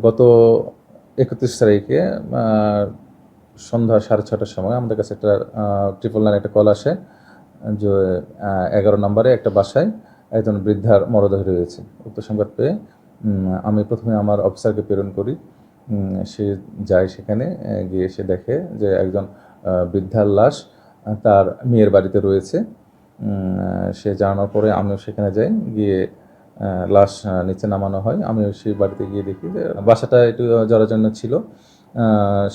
গত ৩১ তারিখে আ সন্ধ্যা ৬:৩০টার সময় আমাদের কাছে একটা 999 একটা কল আসে যে ১১ নম্বরে একটা বাসায় একজন বৃদ্ধার মরদেহ রয়েছে। উক্ত সংবাদ পেয়ে আমি ১ম এ আমার অফিসারকে প্রেরণ করি। সে যায় সেখানে, গিয়ে সে দেখে যে একজন বৃদ্ধার লাশ তার মেয়ের বাড়িতে রয়েছে। সে জানানোর পরে আমিও সেখানে যাই। গিয়ে লাশ নিচে নামানো হয়। আমিও সেই বাড়িতে গিয়ে দেখি যে বাসাটা একটু জরাজীর্ণ ছিল।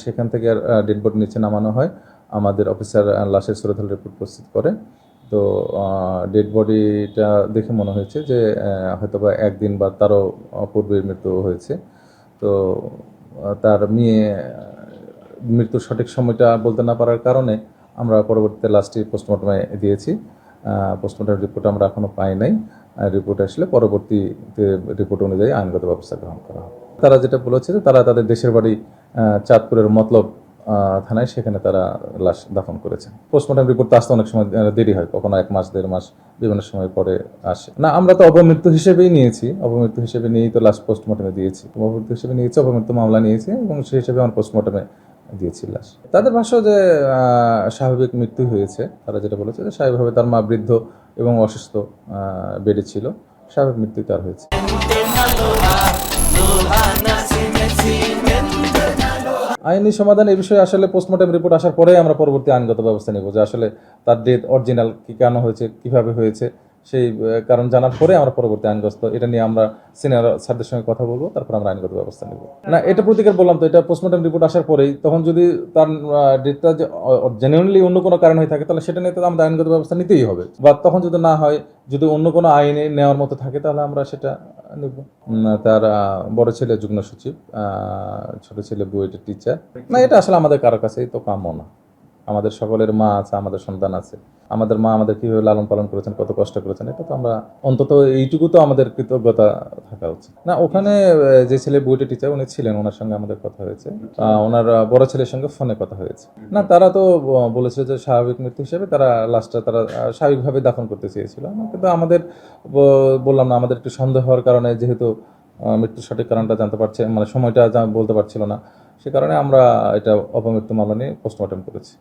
সেখান থেকে ডেড বডি নিচে নামানো হয়। আমাদের অফিসার লাশের শ্রদ্ধা রিপোর্ট প্রস্তুত করে। তো ডেড বডিটা দেখে মনে হয়েছে যে হয়তোবা ১ দিন বা তারও পূর্বে মৃত্যু হয়েছে। তো তার মেয়ে মৃত্যুর সঠিক সময়টা বলতে না পারার কারণে আমরা পরবর্তীতে লাশটি পোস্টমর্টমে দিয়েছি। পোস্টমর্টম রিপোর্ট আমরা এখনো পাই নাই। রিপোর্ট আসলে পরবর্তীতে রিপোর্ট অনুযায়ী আইনগত ব্যবস্থা গ্রহণ করা হবে। তারা যেটা বলেছে যে তারা তাদের দেশের বাড়ি চাঁদপুরের মতলব থানায়, সেখানে তারা লাশ দাফন করেছে। পোস্টমর্টম রিপোর্ট তো আসতে অনেক সময় দেরি হয়। কখনো ১ মাস, ১.৫ মাস বিভিন্ন সময় পরে আসে। না, আমরা তো অপমৃত্যু হিসেবেই নিয়েছি। অপমৃত্যু হিসেবে নিয়েই তো লাশ পোস্টমর্টমে দিয়েছি। অপমৃত্যু হিসেবে নিয়েছি, অপমৃত্যু মামলা নিয়েছি এবং সেই হিসেবে আমরা পোস্টমর্টমে দিয়েছি লাশ। তাদের ভাষ্য যে স্বাভাবিক মৃত্যু হয়েছে। তারা যেটা বলেছে যে স্বাভাবিকভাবে তার মা বৃদ্ধ এবং অসুস্থ, বেডে ছিল। স্বাভাবিক মৃত্যুই তার হয়েছে। আইনি সমাধান এই বিষয়ে আসলে পোস্টমর্টম রিপোর্ট আসার পরেই আমরা পরবর্তী আইনগত ব্যবস্থা নেব যে আসলে তার ডেথ অরিজিনাল কি কেন হয়েছে, কিভাবে হয়েছে, সেই কারণ জানার পরে আমরা পরবর্তী আইনগত এটা নিয়ে আমরা সিনিয়র স্যারদের সঙ্গে কথা বলবো, তারপর আমরা আইনগত ব্যবস্থা নেব। না, এটা প্রতিকার বললাম তো, এটা পোস্টমর্টম রিপোর্ট আসার পরেই, তখন যদি তার ডেথটা যে জেনুইনলি অন্য কোনো কারণ হয়ে থাকে তাহলে সেটা নিয়ে তো আমাদের আইনগত ব্যবস্থা নিতেই হবে। বা তখন যদি না হয়, যদি অন্য কোনো আইনে নেওয়ার মতো থাকে তাহলে আমরা সেটা নেব। তার বড় ছেলে যুগ্ম সচিব, ছোট ছেলে বুয়েটের টিচার। না, এটা আসলে আমাদের কারো কাছেই তো কাম্য না। আমাদের সকলের মা আছে, আমাদের সন্তান আছে। আমাদের মা আমাদের কিভাবে লালন পালন করেছেন, কত কষ্ট করেছেন, এটা তো আমরা অন্তত এইটুকু তো আমাদের কৃতজ্ঞতা থাকা উচিত। না, ওখানে যে ছেলে বুয়েটের টিচার উনি ছিলেন, ওনার সঙ্গে আমাদের কথা হয়েছে। ওনার বড় ছেলের সঙ্গে ফোনে কথা হয়েছে। না, তারা তো বলেছে যে স্বাভাবিক মৃত্যু হিসেবে তারা লাশটা তারা স্বাভাবিকভাবে দাফন করতে চেয়েছিল। কিন্তু আমাদের বললাম না, আমাদের একটু সন্দেহ হওয়ার কারণে, যেহেতু মৃত্যুর সঠিক কারণটা জানতে পারছে, মানে সময়টা বলতে পারছিল না, সে কারণে আমরা এটা অপমৃত্যু মামলা নিয়ে পোস্টমর্টম করেছি।